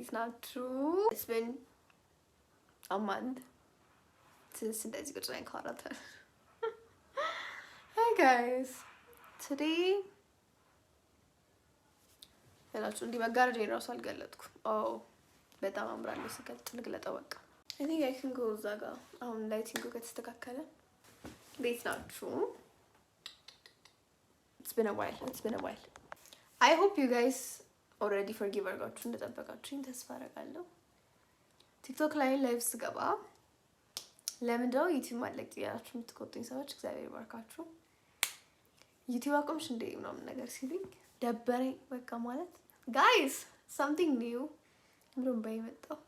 It's not true. It's been a month since እንደዚህ ቁጭ ላይ ካራተር Hi guys. Today ያላችሁ እንዲህ መጋረጃ ራሱ አልገለጥኩም። በጣም አምራለሁ ስገልጥ ልግለጠው በቃ። I think I can go እዛ ጋር አሁን ላይቲንጉ ከተስተካከለ እንዴት ናችሁ? It's been a while. I hope you guys already forgive አድርጋችሁ እንደጠበቃችሁኝ ተስፋ አደርጋለሁ። ቲክቶክ ላይ ላይቭ ስገባ ለምንድነው ዩቲዩብ ማለቅ ያላችሁ የምትቆጡኝ ሰዎች እግዚአብሔር ይባርካችሁ። ዩቲዩብ አቆምሽ እንዴ ምናምን ነገር ሲሉኝ ደበረኝ በቃ ማለት guys something new ምንም ባይመጣው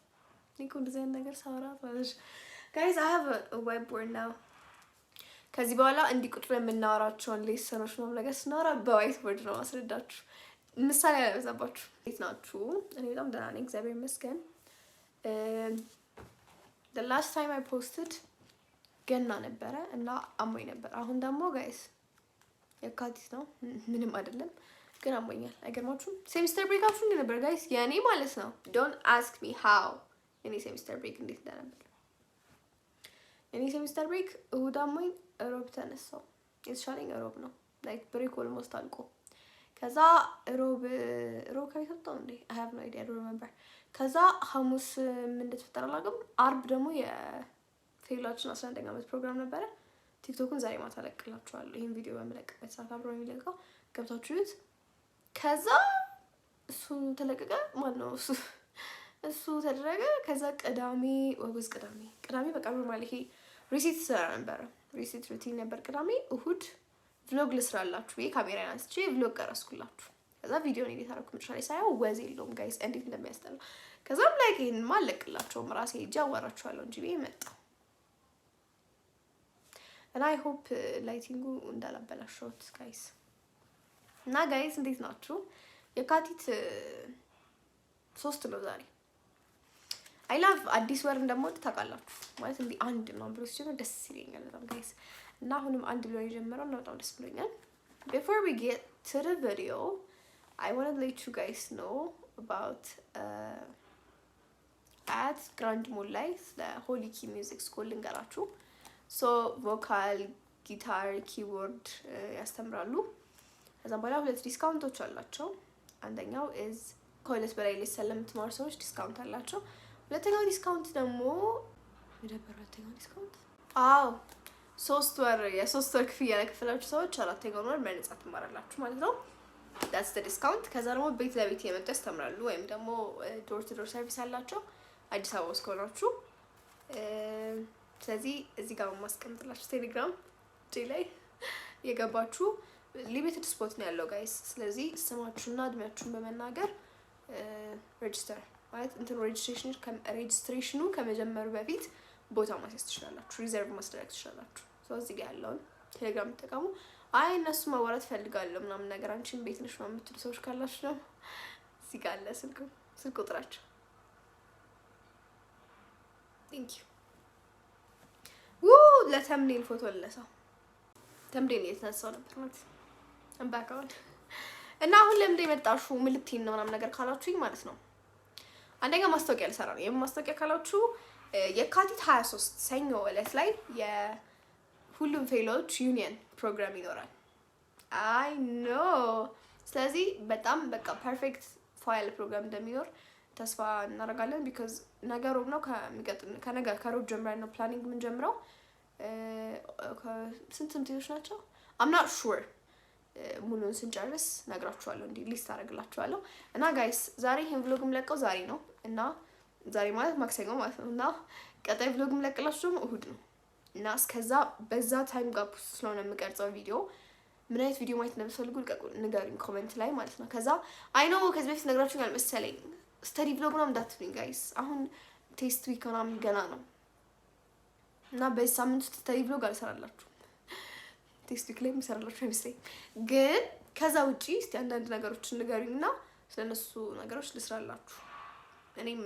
ሊንኩ እንደዚህ አይነት ነገር ሳወራ ማለት guys I have a whiteboard now ከዚህ በኋላ እንዲህ ቁጥር የምናወራቸውን ሌሰኖች ነው ነገር ስናወራ በዋይት ቦርድ ነው ማስረዳችሁ ምሳሌ ያለበዛባችሁ። እንዴት ናችሁ? እኔ በጣም ደህና ነኝ እግዚአብሔር ይመስገን። the last time I posted ገና ነበረ እና አሞኝ ነበር። አሁን ደግሞ ጋይስ የካቲት ነው ምንም አይደለም ግን አሞኛል። አይገርማችሁም? ሴሚስተር ብሬካችሁ እንዴት ነበር ጋይስ? የኔ ማለት ነው don't ask me how የኔ ሴሚስተር ብሬክ እንዴት ነበር። የኔ ሴሚስተር ብሬክ እሁድ አሞኝ ሮብ ተነሳው። የተሻለኝ ሮብ ነው like ብሬክ almost አልቆ ከዛ ሮብ ከይተጣው እንዴ I have no idea I don't remember ከዛ ሐሙስ ምን እንደተፈጠረ አላውቅም። አርብ ደግሞ የፌላችን 11ኛ ዓመት ፕሮግራም ነበረ። ቲክቶክን ዛሬ ማታ ለቅላችኋለሁ። ይሄን ቪዲዮ በመለቀበት ሰዓት አብሮ የሚለቀው ገብታችሁት ከዛ እሱ ተለቀቀ ማለት ነው እሱ ተደረገ። ከዛ ቅዳሜ በቃ ኖርማሊ ይሄ ሪሲት ስራ ነበር ሪሲት ሩቲን ነበር ቅዳሜ። እሁድ ቭሎግ ልስራላችሁ ብዬ ካሜራ አንስቼ ቭሎግ ቀረስኩላችሁ። ከዛ ቪዲዮ ነው እየታረኩ መጨረሻ ሳይው ወዝ የለውም ጋይስ እንዴት እንደሚያስጠላ። ከዛም ላይክ ይሄን ማለቅላችሁ ራሴ ሄጄ አዋራችኋለሁ እንጂ ብዬ መጣሁ እና I hope ላይቲንጉ እንዳላበላሽሁት ጋይስ። እና ጋይስ እንዴት ናችሁ? የካቲት 3 ነው ዛሬ። I love አዲስ ወር እንደምወድ ታውቃላችሁ ማለት እንዴ አንድ ነው ብሎ ሲጀምር ደስ ይለኛል በጣም ጋይስ። እና አሁንም አንድ ብሎ የጀመረው ነው በጣም ደስ ብሎኛል። Before we get to the video, I want to let you guys know about at Grand Mall ላይ ስለ ሆሊ ኪ ሚውዚክ ስኩል ልንገራችሁ። ሶ ቮካል፣ ጊታር፣ ኪቦርድ ያስተምራሉ። ከዛም በኋላ ሁለት ዲስካውንቶች አላቸው። አንደኛው is ከሁለት በላይ ሌሰን ለምትማሩ ሰዎች ዲስካውንት አላቸው። ሁለተኛው ዲስካውንት ደግሞ ሁለተኛው ዲስካውንት ሶስት ወር ክፍያ ለከፈላችሁ ሰዎች አራተኛው ወር በነፃ ትማራላችሁ ማለት ነው። that's the discount። ከዛ ደግሞ ቤት ለቤት የመጡ ያስተምራሉ ወይም ደግሞ ዶር ቱ ዶር ሰርቪስ አላቸው አዲስ አበባ ውስጥ ከሆናችሁ። ስለዚህ እዚህ ጋር ማስቀምጥላችሁ ቴሌግራም ላይ የገባችሁ ሊሚትድ ስፖት ነው ያለው ጋይስ። ስለዚህ ስማችሁና እድሜያችሁን በመናገር ሬጂስተር ማለት እንትን ሬጂስትሬሽኑ ከመጀመሩ በፊት ቦታ ማስያዝ ትችላላችሁ፣ ሪዘርቭ ማስደረግ ትችላላችሁ። እዚህ ጋር ያለውን ቴሌግራም ተጠቀሙ። አይ እነሱ ማዋራት ፈልጋለሁ ምናምን ነገር አንቺን ቤት ነሽ ምናምን የምትሉ ሰዎች ካላችሁ ነው እዚህ ጋር አለ ስልክ ቁጥራቸው። ቴንክ ዩ ለተምኔል ፎቶ ለሰው ተምኔል የተነሳው ነበር ማለት አምባካውን እና አሁን ለምን የመጣሹ ምልክቲን ነው ምናምን ነገር ካላችሁኝ ማለት ነው አንደኛ ማስታወቂያ ልሰራ ነው። የማስታወቂያ ካላችሁ የካቲት 23 ሰኞ ዕለት ላይ የሁሉም ፌሎች ዩኒየን ፕሮግራም ይኖራል። አይ ኖ ስለዚህ በጣም በቃ ፐርፌክት ፋይል ፕሮግራም እንደሚኖር ተስፋ እናደርጋለን። ቢካዝ ነገሩ ነው ከነገ ከሮብ ጀምረን ነው ፕላኒንግ ምን ጀምረው ስንት ትምህርቶች ናቸው I'm not sure ሙሉን ስንጨርስ ነግራችኋለሁ እንዴ ሊስት አደርግላችኋለሁ። እና ጋይስ ዛሬ ይሄን ቭሎግም ለቀው ዛሬ ነው እና ዛሬ ማለት ማክሰኞ ማለት ነው እና ቀጣይ ቭሎግም ለቅላችሁ ደግሞ እሁድ ነው እና እስከዛ በዛ ታይም ጋፕ ስለሆነ የምቀርጸው ቪዲዮ ምን አይነት ቪዲዮ ማየት እንደምትፈልጉ ንገሩኝ ኮሜንት ላይ ማለት ነው። ከዛ አይ ኖ ከዚህ በፊት ነግራችሁኛል መሰለኝ ስተዲ ቭሎግ ነው እንዳትሉኝ ጋይስ። አሁን ቴስት ዊክ ምናምን ገና ነው እና በዚህ ሳምንት ውስጥ ስተዲ ቭሎግ አልሰራላችሁ ቴስት ዊክ ላይ የምሰራላችሁ አይመስለኝ። ግን ከዛ ውጪ እስቲ አንዳንድ ነገሮችን ንገሩኝና ስለነሱ ነገሮች ልስራላችሁ። እኔም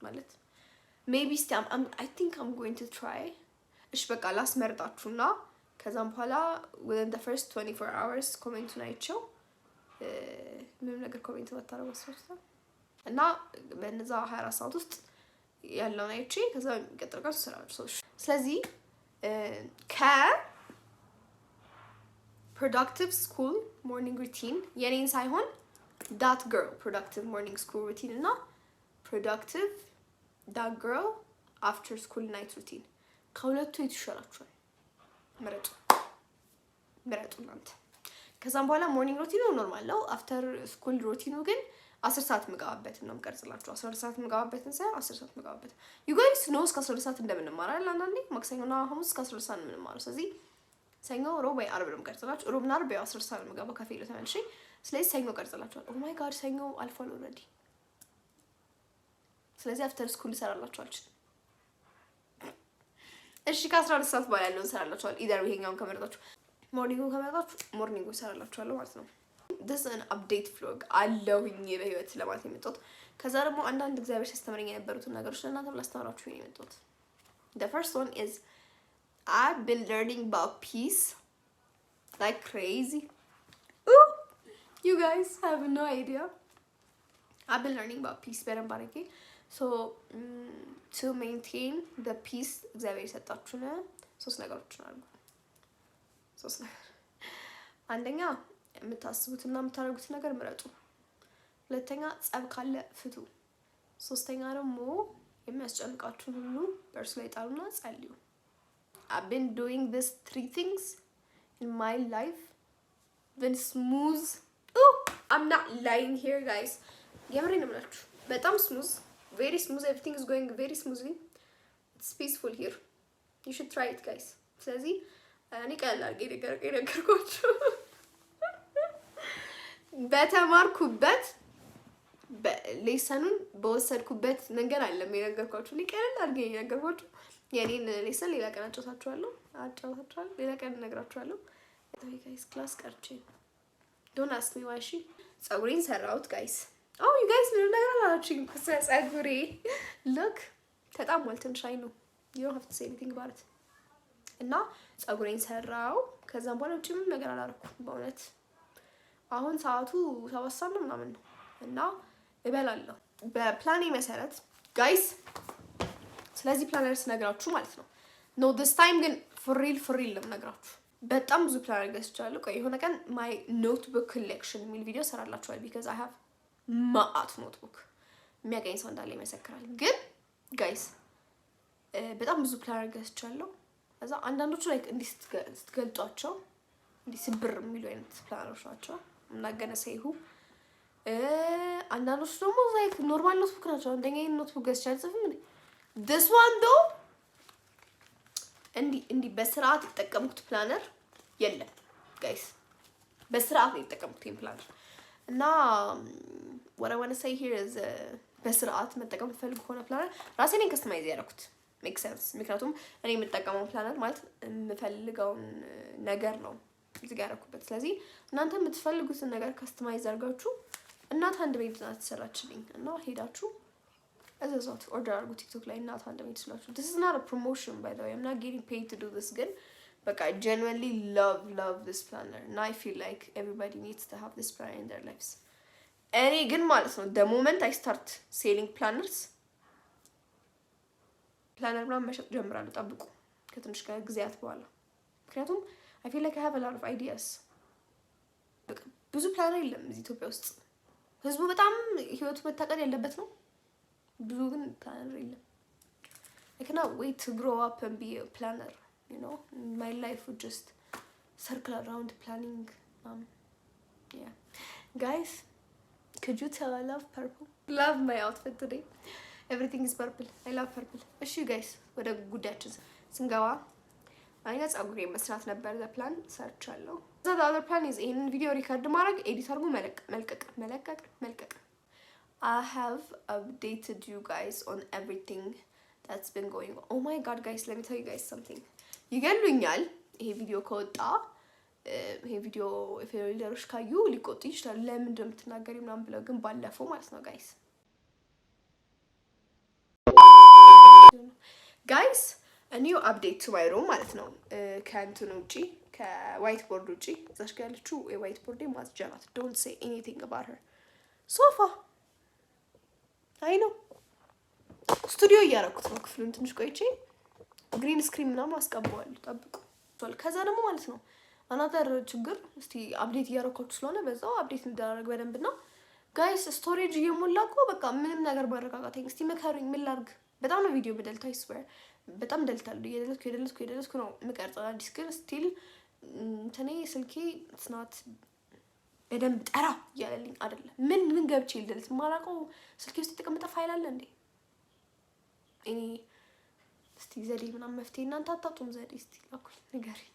ማለት maybe እስቲ I think I'm going to try እሺ በቃ ላስመርጣችሁና ከዛም በኋላ within the first 24 hours ኮሜንቱን አይቼው ምንም ነገር ኮሜንት ባታረጉ እና በነዛ 24 ሰዓት ውስጥ ያለውን አይቼ ከዛ የሚቀጥለው ቀን ትሰራላችሁ። ስለዚህ productive school morning routine የኔን ሳይሆን that girl productive morning school routine እና productive that girl after school night routine ከሁለቱ የቱ ይሻላችኋል? ምረጡ እናንተ። ከዛም በኋላ ሞርኒንግ ሩቲኑ ኖርማል ነው። አፍተር ስኩል ሩቲኑ ግን 10 ሰዓት ምጋባበትን ነው የምቀርጽላችሁ። 12 ሰዓት ምጋባበትን ሳይሆን 10 ሰዓት ምጋባበት። you guys know እስከ 12 ሰዓት እንደምንማር አይደል? አንዳንዴ ማክሰኞና ሐሙስ እስከ 12 ሰዓት ነው የምንማረው። ስለዚህ ሰኞ፣ ሮብ ወይ ዓርብ ነው የምቀርጽላችሁ። ሮብና ዓርብ ያው 10 ሰዓት ነው የምገባው ከፊል ተመልሼ። ስለዚህ ሰኞ ቀርጽላችኋለሁ። ኦ ማይ ጋድ ሰኞ አልፏል ኦልሬዲ። ስለዚህ አፍተር ስኩል እሰራላችኋለሁ። እሺ ከ12 ሰዓት በኋላ ያለውን እሰራላችኋለሁ። ኢደር ይሄኛውን ከመረጣችሁ ሞርኒንጉን ከመረጣችሁ ሞርኒንጉን እሰራላችኋለሁ ማለት ነው። this is an update vlog አለሁኝ በህይወት ለማለት የመጣሁት። ከዛ ደግሞ አንዳንድ እግዚአብሔር ሲያስተምረኝ የነበሩትን ነገሮች ለእናንተ ላስተምራችሁ ነው የመጣሁት። the first one is I've been learning about peace like crazy. Ooh, you guys have no idea. I've been learning about peace በደንብ አድርጌ so to maintain the peace እግዚአብሔር የሰጣችሁን 3 ነገሮችን አድርጉ። 3 ነገር። አንደኛ የምታስቡትና የምታደርጉት ነገር ምረጡ። ሁለተኛ ጸብ ካለ ፍቱ። ሶስተኛ ደግሞ የሚያስጨንቃችሁን ሁሉ በእርሱ ላይ ጣሉና ጸልዩ። I've been doing these 3 things in my life. Been smooth. Oh, I'm not lying here guys. የምሬን ነው የምላችሁ። በጣም smooth, very smooth. Everything is going very smoothly. It's peaceful here. You should try it guys. ስለዚህ እኔ ቀላል አድርጌ ነገርኳችሁ። በተማርኩበት ሌሰኑን በወሰድኩበት መንገድ አይደለም የነገርኳችሁ። እኔ ቀላል አድርጌ የነገርኳችሁ። የኔን ሌሰን ሌላ ቀን አጫውታችኋለሁ። ሌላ ቀን እነግራችኋለሁ። ጋይስ ክላስ ቀርቼ don't ask me why she ጸጉሬን ሰራሁት ጋይስ። oh you guys ምን ነገር አላችሁኝ? ጸጉሬ look ተጣሟል ትንሽ አይ ነው you don't have to say anything about it። እና ጸጉሬን ሰራው። ከዛም በኋላ ውጪ ምንም ነገር አላደረኩም በእውነት። አሁን ሰዓቱ 7 ሰዓት ነው ምናምን ነው እና እበላለሁ በፕላኔ መሰረት ጋይስ። ስለዚህ ፕላነር ስነግራችሁ ማለት ነው no this time ግን for real ነው ነግራችሁ። በጣም ብዙ ፕላነር ገዝቻለሁ። ቆይ የሆነ ቀን my notebook collection የሚል ቪዲዮ ሰራላችኋል because I have ማአት ኖትቡክ። የሚያገኝ ሰው እንዳለ ይመሰክራል። ግን ጋይስ በጣም ብዙ ፕላነር ገዝቻለሁ። እዛ አንዳንዶቹ ላይክ እንዲህ ስትገልጧቸው እንዲህ ስብር የሚሉ አይነት ፕላነሮች ናቸው እና ገና ሳይሁ አንዳንዶቹ ደግሞ ላይክ ኖርማል ኖትቡክ ናቸው። አንደኛ ይሄን ኖትቡክ ገዝቻለሁ ጽፍም እንዴ this one though እንዲህ በስርዓት የተጠቀምኩት ፕላነር የለም ጋይስ። በስርዓት ነው የተጠቀምኩት ይሄን ፕላነር እና what I want to say here is በስርዓት መጠቀም ፈልግ ሆነ ፕላነር ራሴ ነኝ ከስተማይዝ ያደረኩት make sense። ምክንያቱም እኔ የምጠቀመው ፕላነር ማለት የምፈልገውን ነገር ነው እዚህ ጋር ያደረኩበት። ስለዚህ እናንተ የምትፈልጉትን ነገር ከስተማይዝ አድርጋችሁ እናት አንድ ቤት ናት ተሰራችልኝ እና ሄዳችሁ እዛዛት ኦርደር አድርጉ ቲክቶክ ላይ እናት አንድ ቤት ስላችሁ። this is not a promotion by the way. I'm not getting paid to do this ግን በቃ I genuinely love this planner and I feel like everybody needs to have this planner in their lives. እኔ ግን ማለት ነው the moment I start selling planners ፕላነር ምናምን መሸጥ ጀምራለሁ። ጠብቁ ከትንሽ ጊዜያት በኋላ። ምክንያቱም I feel like I have a lot of ideas. ብዙ ፕላነር የለም እዚህ ኢትዮጵያ ውስጥ። ህዝቡ በጣም ህይወቱ መታቀድ ያለበት ነው። ብዙ ግን ፕላነር የለም። I cannot wait to grow up and be a planner, you know. My life would just circle around planning. Yeah. Guys, could you tell I love purple? Love my outfit today. Everything is purple. I love purple. እሺ ጋይስ ወደ ጉዳያችን ስንገባ አይኛ ጸጉሬ መስራት ነበር ፕላን ሰርቻለሁ። the other plan is ይሄንን ቪዲዮ ሪከርድ ማድረግ ኤዲት አድርጎ መልቀቅ። I have updated you guys on everything that's been going on. Oh my god guys, let me tell you guys something. ይገሉኛል ይሄ ቪዲዮ ከወጣ ይሄ ቪዲዮ ፌሪለሮች ካዩ ሊቆጡ ይችላል። ለምን እንደምትናገሪ ምናምን ብለው ግን ባለፈው ማለት ነው ጋይስ ጋይስ a new update to my room ማለት ነው። ከእንትን ውጪ ከዋይት ቦርድ ውጪ እዛሽ ጋር ያለችው የዋይት ቦርድ ማጽጃ ናት። don't say anything about her. ሶፋ አይ ነው ስቱዲዮ እያደረኩት ነው ክፍሉን ትንሽ ቆይቼ ግሪን ስክሪን ምናምን አስቀባዋለሁ። ጠብቁ። ከዛ ደግሞ ማለት ነው አናተር ችግር እስቲ አፕዴት እያደረኳችሁ ስለሆነ በዛው አፕዴት እንደራረግ በደንብ ነው ጋይስ። ስቶሬጅ እየሞላ እኮ በቃ ምንም ነገር ማረጋጋታኝ። እስቲ መከሩኝ ምን ላድርግ? በጣም ነው ቪዲዮ በደልታ ይስበር በጣም ደልታለሁ። የደለትኩ ነው የምቀርጸው አዲስ ግን ስቲል እንትኔ ስልኬ ስናት በደንብ ጠራ እያለልኝ አይደለም። ምን ገብቼ ልደልት ማላውቀው ስልኬ ውስጥ የተቀመጠ ፋይል አለ እንዴ? እኔ እስቲ ዘዴ ምናምን መፍትሄ እናንተ አታጡም ዘዴ እስቲ ላኩኝ ንገሪኝ።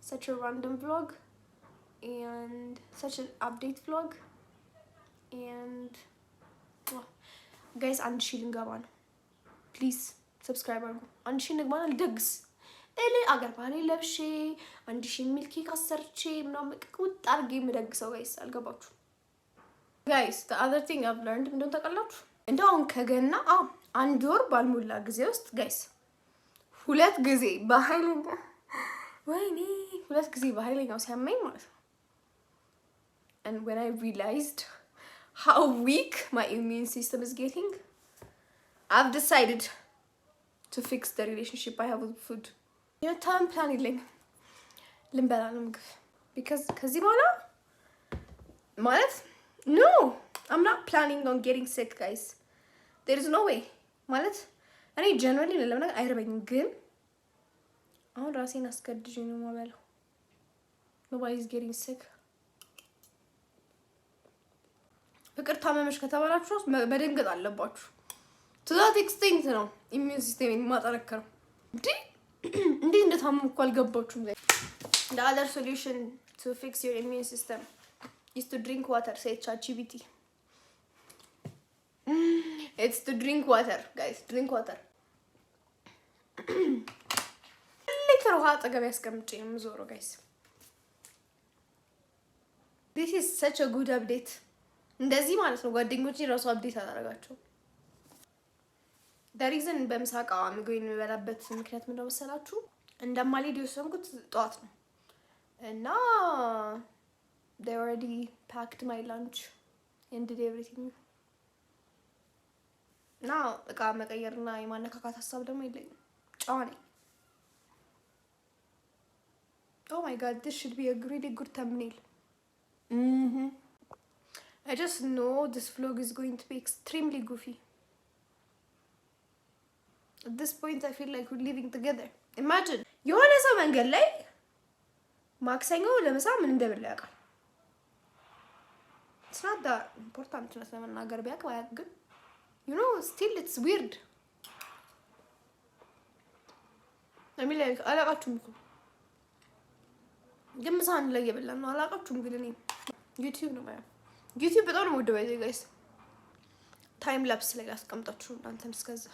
such a random vlog and such an update vlog and guys 1000 ልንገባ ነው። ፕሊዝ ሰብስክራይብ አድርጉ። 1000 ንግባና ልደግስ እኔ አገር ባህሌ ለብሼ 1000 ሚል ኬክ አሰርቼ ምናምን ቁጥ አድርጌ የምደግሰው ጋይስ አልገባችሁ? ጋይስ the other thing I've learned ምንድነው ታውቃላችሁ? እንደው አሁን ከገና 1 ወር ባልሞላ ጊዜ ውስጥ ጋይስ 2 ጊዜ በኃይለኛ ወይኔ 2 ጊዜ በኃይለኛው ሲያመኝ ማለት ነው and when I realized how weak my immune system is getting, I've decided to fix the relationship I have with food. You know, time planning ልንበላ ነው ምግብ because ከዚህ በኋላ ማለት no, I'm not planning on getting sick guys. There is no way ማለት እኔ generally ለምን አይረበኝም ግን አሁን ራሴን አስገድጄ ነው የማበላው። Nobody is getting sick. ፍቅር ታመመሽ ከተባላችሁ መደንገጥ አለባችሁ። to that extent ነው immune system የማጠነክረው። እንዴ እንደታመምኩ አልገባችሁም። The other solution to fix your immune system is to drink water. Say ChatGPT. It's to drink water, guys. Drink water. Later ውሃ አጠገብ ያስቀምጬ ነው የምዞረው guys. This is such a good update. እንደዚህ ማለት ነው ጓደኞቼ ራሱ አፕዴት አደረጋቸው። the reason በምሳቃ ምግብ የሚበላበት ምክንያት ምንድነው መሰላችሁ? እንደማልሄድ የወሰንኩት ጠዋት ነው እና they already packed my lunch and did everything. now እቃ መቀየርና የማነካካት ሀሳብ ደግሞ የለኝም። ጨዋ ነኝ። oh my god, this should be a really good thumbnail. I just know this vlog is going to be extremely goofy. At this point I feel like we're living together. Imagine የሆነ ሰው መንገድ ላይ ማክሰኞ ለምሳ ምን እንደበላ ያውቃል። It's not that important ነው ለመናገር ቢያውቅ ባያውቅ ግን you know still it's weird. I mean like አላውቃችሁም እኮ ግን ምሳ አንድ ላይ እየበላን ነው። አላውቃችሁም ግን እኔ ዩቲዩብ ነው ማለት ዩቲዩብ በጣም ነው ወደ ባይዘ ጋይስ ታይም ላፕስ ላይ አስቀምጣችሁ እናንተም እስከዛ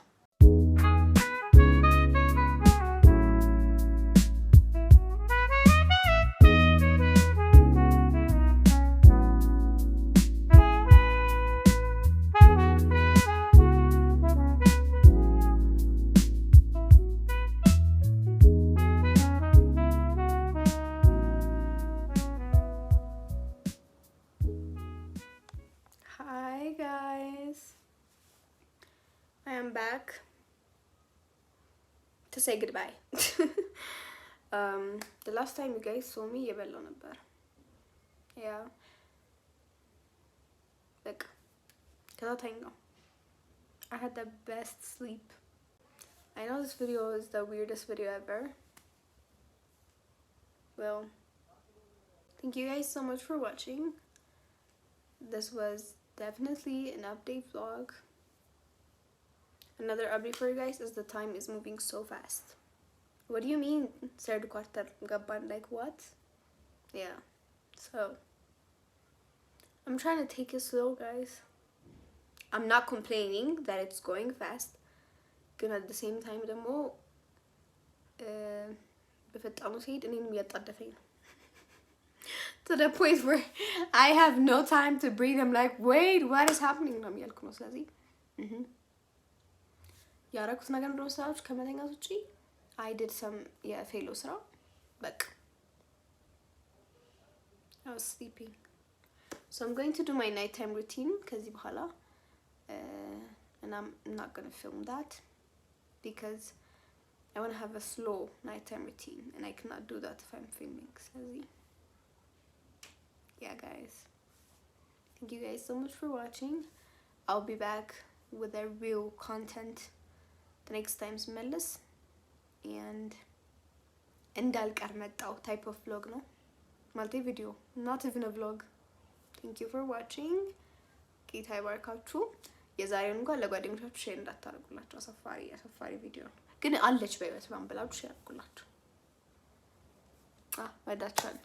back to say goodbye. The last time you guys saw me yebello nabber. Yeah. Look. Cannot hang on. I had the best sleep. I know this video is the weirdest video ever. Well, thank you guys so much for watching. This was definitely an update vlog. Another update for you guys is the time is moving so fast. What do you mean third quarter gaban? Like what? Yeah. So I'm trying to take it slow guys. I'm not complaining that it's going fast. But at the same time ደግሞ በፈጣኑ ሲሄድ እኔንም እያጣደፈኝ ነው. To the point where I have no time to breathe. I'm like, wait, what is happening? ነው የሚያልኩ ነው ስለዚህ ያረኩት ነገር እንደው ሰዓት ከመተኛት ውጪ I did some የፌሎ ስራ በቃ I was sleeping. So I'm going to do my nighttime routine ከዚህ በኋላ and I'm not going to film that because I want to have a slow nighttime routine and I cannot do that if I'm filming. ስለዚህ yeah guys, thank you guys so much for watching. I'll be back with a real content the next time ስመለስ and እንዳልቀር መጣው type of vlog ነው ማለቴ ቪዲዮ, not even a vlog. Thank you for watching. ጌታ ይባርካችሁ። የዛሬውን እንኳን ለጓደኞቻችሁ ሼር እንዳታደርጉላችሁ፣ አሳፋሪ ቪዲዮ ግን አለች በህይወት ባንብላችሁ ሼር አድርጉላችሁ። ወዳችኋለሁ።